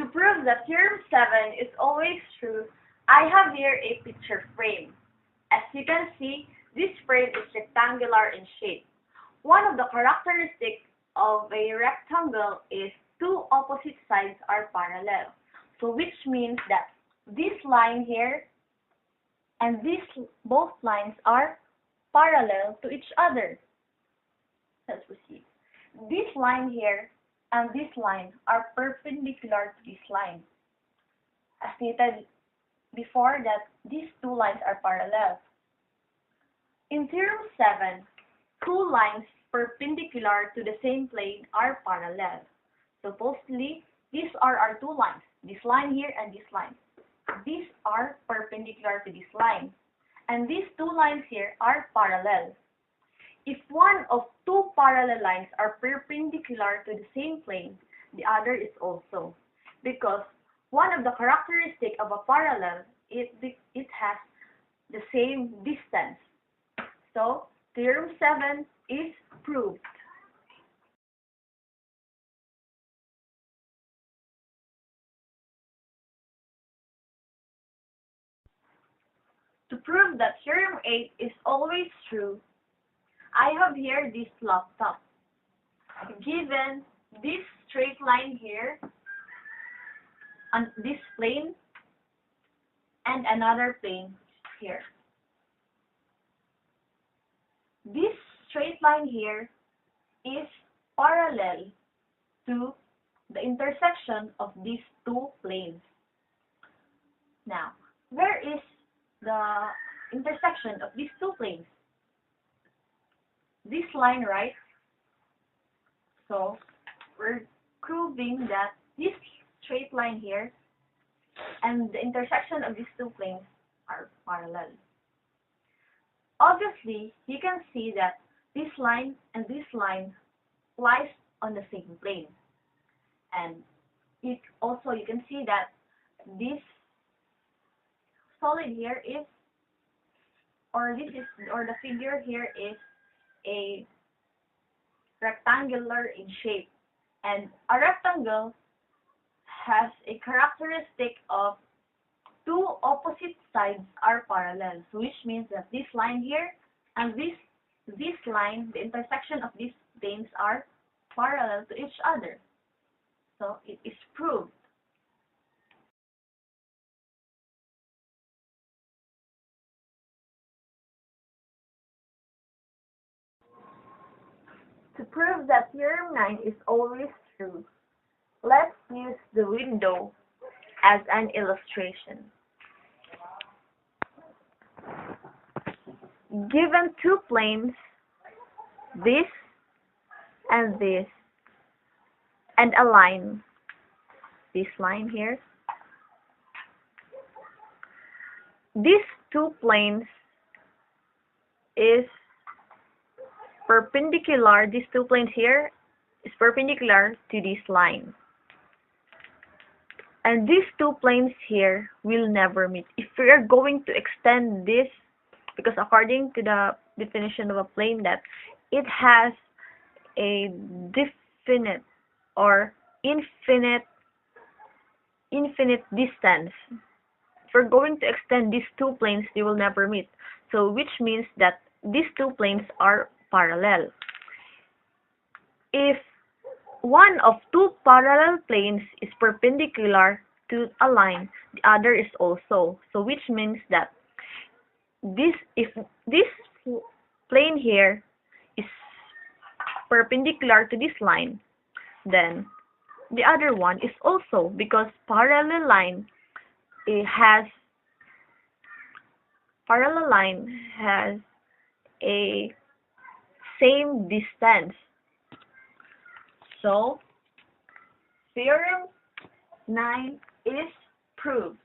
To prove that theorem 7 is always true, I have here a picture frame. As you can see, this frame is rectangular in shape. One of the characteristics of a rectangle is two opposite sides are parallel. So which means that this line here and both lines are parallel to each other. Let's proceed. This line here and this line are perpendicular to this line. As stated before that these two lines are parallel. In theorem 7, two lines perpendicular to the same plane are parallel. Supposedly, these are our two lines, this line here and this line. These are perpendicular to this line, and these two lines here are parallel. If one of two parallel lines are perpendicular to the same plane, the other is also. Because one of the characteristics of a parallel, it has the same distance. So, theorem 7 is proved. To prove that theorem 8 is always true, I have here this laptop. Given this straight line here, on this plane, and another plane here. This straight line here is parallel to the intersection of these two planes. Now, where is the intersection of these two planes? This line, right? So, we're proving that this straight line here and the intersection of these two planes are parallel. Obviously, you can see that this line and this line lies on the same plane. And you can see that this solid here is, the figure here is a rectangular in shape, and a rectangle has a characteristic of two opposite sides are parallel, so which means that this line here and this line, the intersection of these planes are parallel to each other. So it is proved. To prove that theorem 9 is always true, let's use the window as an illustration. Given two planes, this, and a line, this line here, these two planes is perpendicular, these two planes here is perpendicular to this line. And these two planes here will never meet. If we are going to extend this, because according to the definition of a plane, that it has a definite or infinite distance. If we're going to extend these two planes, they will never meet. So which means that these two planes are parallel. If one of two parallel planes is perpendicular to a line, the other is also. So which means that if this plane here is perpendicular to this line, then the other one is also, because parallel line has a same distance. So, theorem 9 is proved.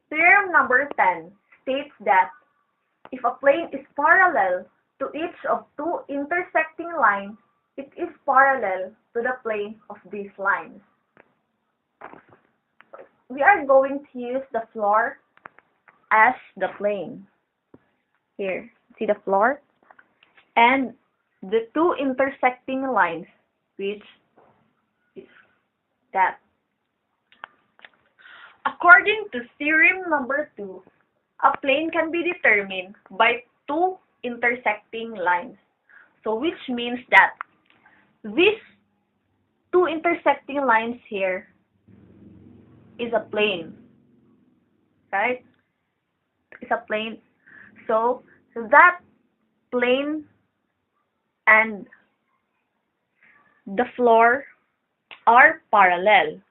Theorem number 10 states that if a plane is parallel to each of two intersecting lines, it is parallel to the plane of these lines. We are going to use the floor as the plane. here. See the floor? And the two intersecting lines, which is that. According to theorem number 2, a plane can be determined by two intersecting lines. So which means that these two intersecting lines here is a plane, right? It's a plane. So that plane and the floor are parallel.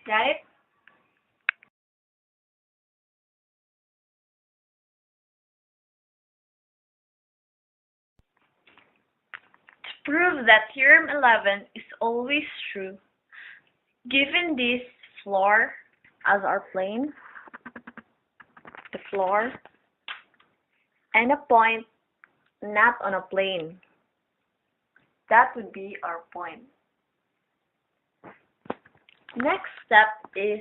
Got it? To prove that theorem 11 is always true, given this floor as our plane, the floor, and a point not on a plane, that would be our point. Next step is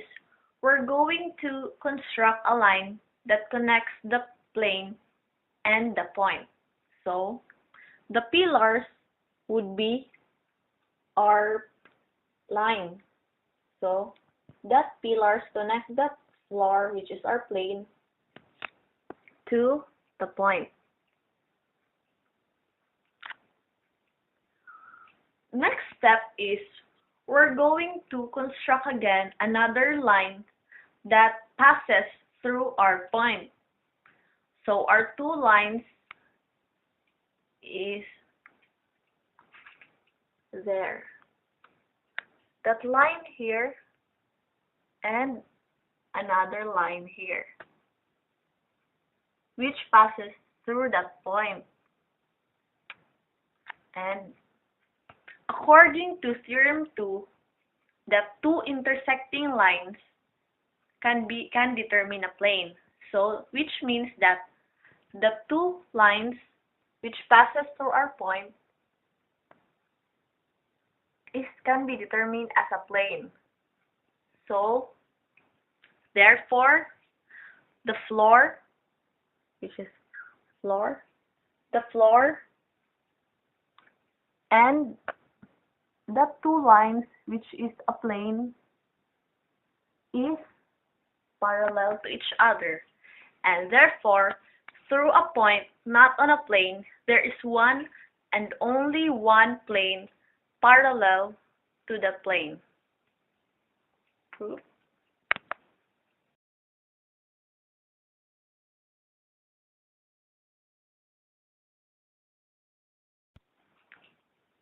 we're going to construct a line that connects the plane and the point. So the pillars would be our line. So that pillars connect the floor, which is our plane, to the point. Next step is we're going to construct again another line that passes through our point. So our two lines is there. That line here and another line here, which passes through that point. And according to theorem 2, the two intersecting lines can determine a plane. So which means that the two lines which passes through our point can be determined as a plane. So therefore the floor, which is floor, the floor and the two lines, which is a plane, is parallel to each other. And therefore, through a point not on a plane, there is one and only one plane parallel to the plane. Proof.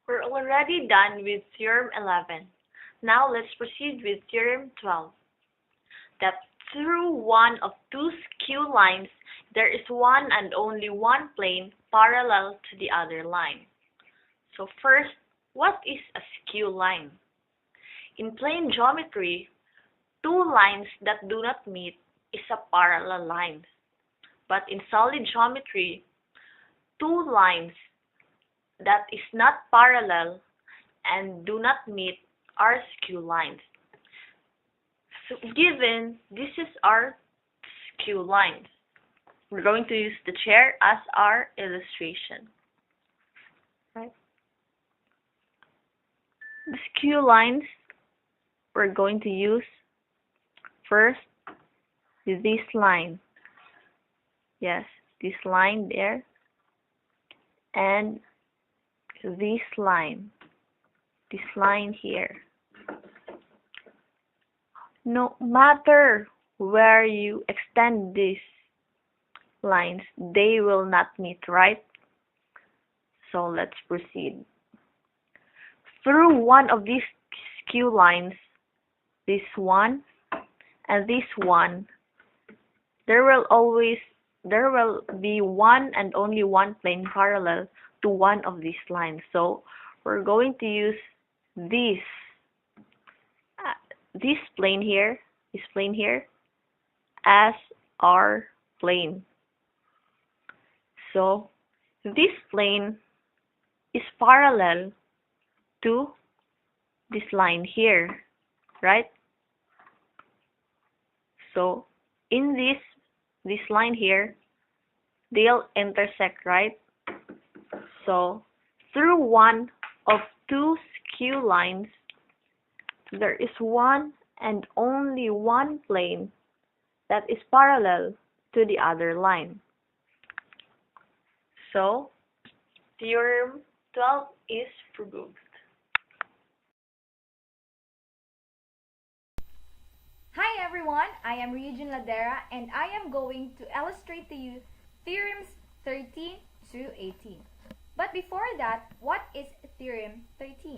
We're already done with theorem 11. Now let's proceed with theorem 12. That through one of two skew lines, there is one and only one plane parallel to the other line. So first, what is a skew line? In plane geometry, two lines that do not meet is a parallel line. But in solid geometry, two lines that is not parallel and do not meet are skew lines. So given this is our skew lines, we're going to use the chair as our illustration. Right? The skew lines we're going to use first is this line. Yes, this line there, and this line here. No matter where you extend these lines, they will not meet, right? So let's proceed. Through one of these skew lines, this one and this one, there will be one and only one plane parallel to one of these lines. So we're going to use this plane here, as our plane. So this plane is parallel to this line here, right? So in this this line here, they'll intersect, right? So, through one of two skew lines, there is one and only one plane that is parallel to the other line. So, Theorem 12 is proved. Hi everyone, I am Ladera and I am going to illustrate to you theorems 13 through 18. But before that, what is theorem 13?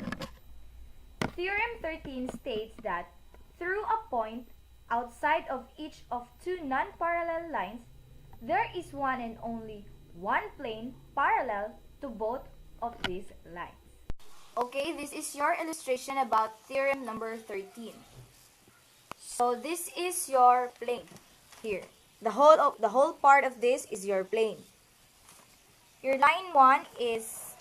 Theorem 13 states that through a point outside of each of two non-parallel lines, there is one and only one plane parallel to both of these lines. Okay, this is your illustration about theorem number 13. So this is your plane here. The whole part of this is your plane. Your line 1 is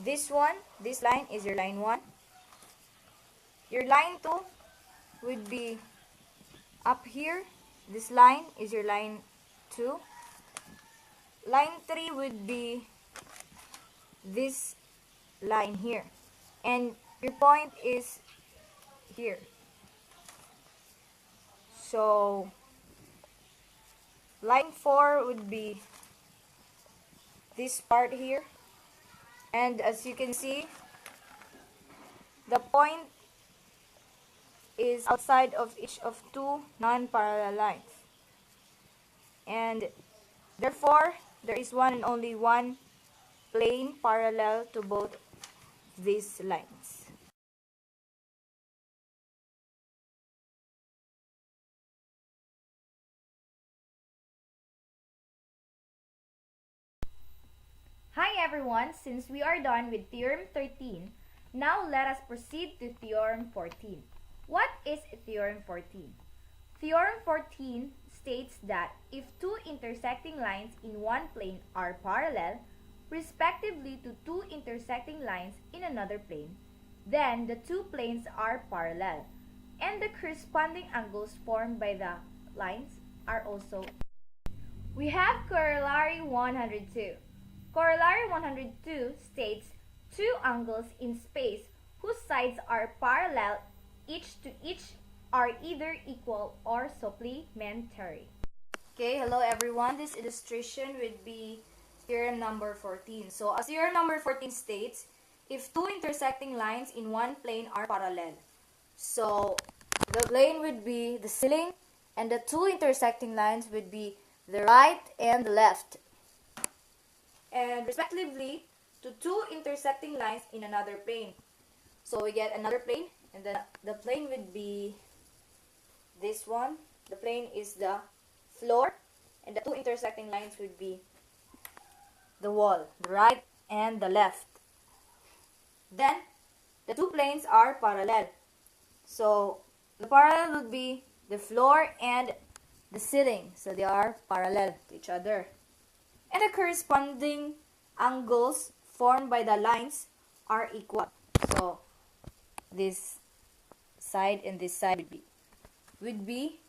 this one. This line is your line 1. Your line 2 would be up here. This line is your line 2. Line 3 would be this line here. And your point is here. So, line 4 would be this part here. And as you can see, the point is outside of each of two non-parallel lines. And therefore, there is one and only one plane parallel to both these lines. Hi everyone, since we are done with Theorem 13, now let us proceed to Theorem 14. What is Theorem 14? Theorem 14 states that if two intersecting lines in one plane are parallel, respectively to two intersecting lines in another plane, then the two planes are parallel, and the corresponding angles formed by the lines are also. We have Corollary 102. Corollary 102 states two angles in space whose sides are parallel each to each are either equal or supplementary. Okay, hello everyone. This illustration would be theorem number 14. So as theorem number 14 states, if two intersecting lines in one plane are parallel, so the plane would be the ceiling and the two intersecting lines would be the right and the left. And respectively to two intersecting lines in another plane. So we get another plane, and then the plane would be this one. The plane is the floor, and the two intersecting lines would be the wall, the right and the left. Then the two planes are parallel. So the parallel would be the floor and the ceiling. So they are parallel to each other. And the corresponding angles formed by the lines are equal. So this side and this side would be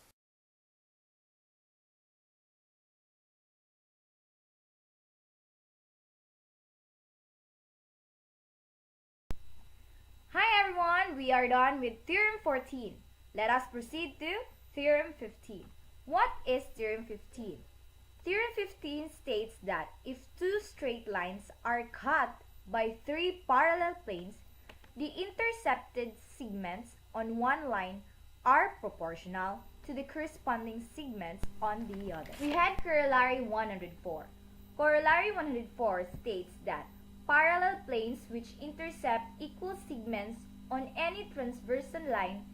Hi everyone, we are done with Theorem 14. Let us proceed to Theorem 15. What is Theorem 15? Theorem 15 states that if two straight lines are cut by three parallel planes, the intercepted segments on one line are proportional to the corresponding segments on the other. We had Corollary 104. Corollary 104 states that parallel planes which intercept equal segments on any transversal line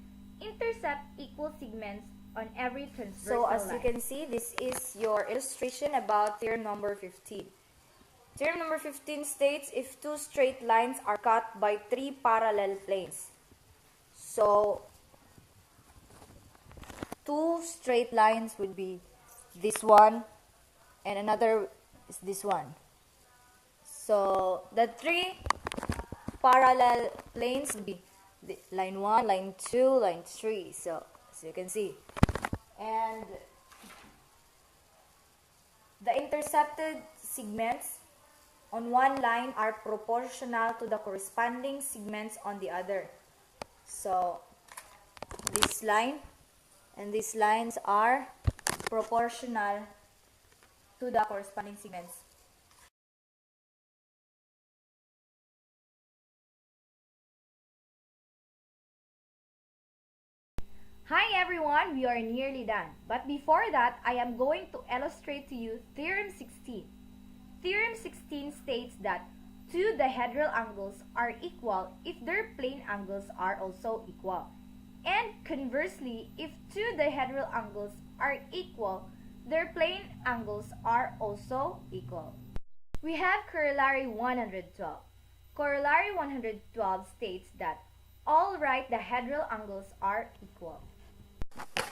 intercept equal segments on every transversal line. So as you can see, this is your illustration about theorem number 15. Theorem number 15 states if two straight lines are cut by three parallel planes. So two straight lines would be this one and another is this one. So the three parallel planes would be line 1, line 2, line 3. So as you can see. And The intercepted segments on one line are proportional to the corresponding segments on the other. So, this line and these lines are proportional to the corresponding segments. Hi everyone, we are nearly done. But before that, I am going to illustrate to you Theorem 16. Theorem 16 states that two dihedral angles are equal if their plane angles are also equal. And conversely, if two dihedral angles are equal, their plane angles are also equal. We have Corollary 112. Corollary 112 states that all right dihedral angles are equal.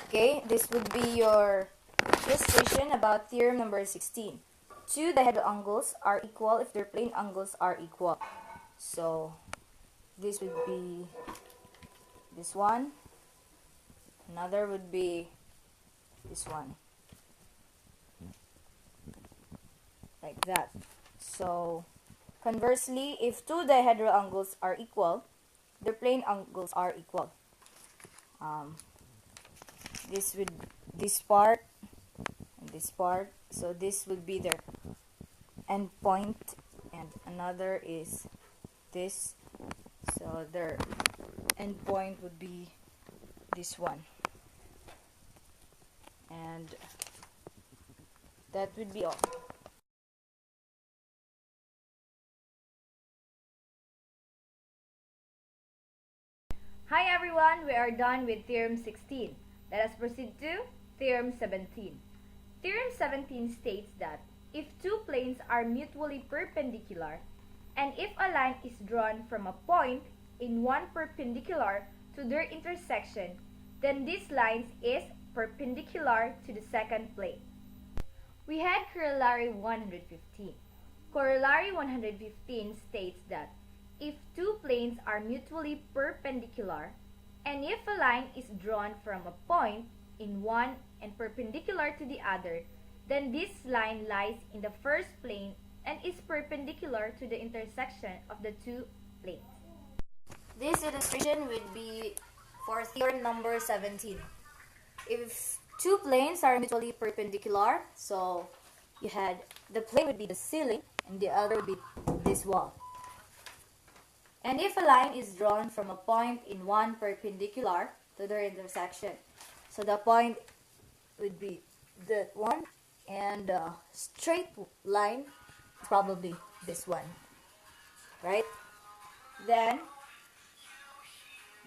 Okay, this would be your illustration about theorem number 16. Two dihedral angles are equal if their plane angles are equal. So, this would be this one. Another would be this one. Like that. So, conversely, if two dihedral angles are equal, their plane angles are equal. This part and this part. So this would be their end point, and another is this. So their end point would be this one, and that would be all. Hi everyone, we are done with Theorem 16. Let us proceed to Theorem 17. Theorem 17 states that if two planes are mutually perpendicular, and if a line is drawn from a point in one perpendicular to their intersection, then this line is perpendicular to the second plane. We had Corollary 115. Corollary 115 states that if two planes are mutually perpendicular, and if a line is drawn from a point in one and perpendicular to the other, then this line lies in the first plane and is perpendicular to the intersection of the two planes. This illustration would be for theorem number 17. If two planes are mutually perpendicular, so you had the plane would be the ceiling and the other would be this wall. And if a line is drawn from a point in one perpendicular to their intersection, so the point would be that one, and the straight line is probably this one, right? Then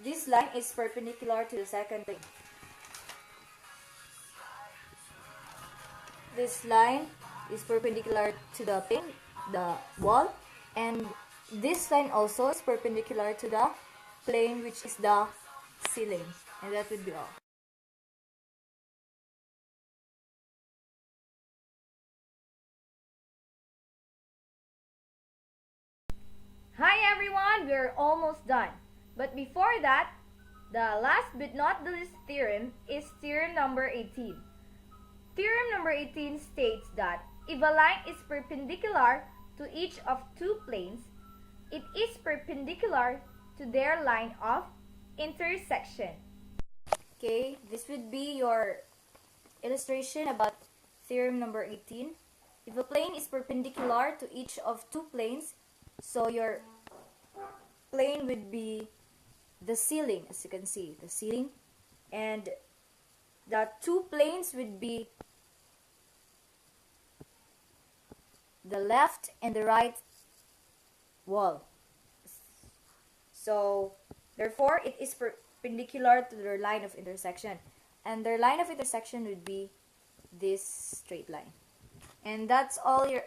this line is perpendicular to the second plane. This line is perpendicular to the plane, the wall, and this line also is perpendicular to the plane, which is the ceiling. And that would be all. Hi everyone, we're almost done. But before that, the last but not the least theorem is theorem number 18. Theorem number 18 states that if a line is perpendicular to each of two planes, it is perpendicular to their line of intersection. Okay, this would be your illustration about theorem number 18. If a plane is perpendicular to each of two planes, so your plane would be the ceiling, as you can see, the ceiling, and the two planes would be the left and the right wall. So therefore it is perpendicular to their line of intersection, and their line of intersection would be this straight line. And that's all your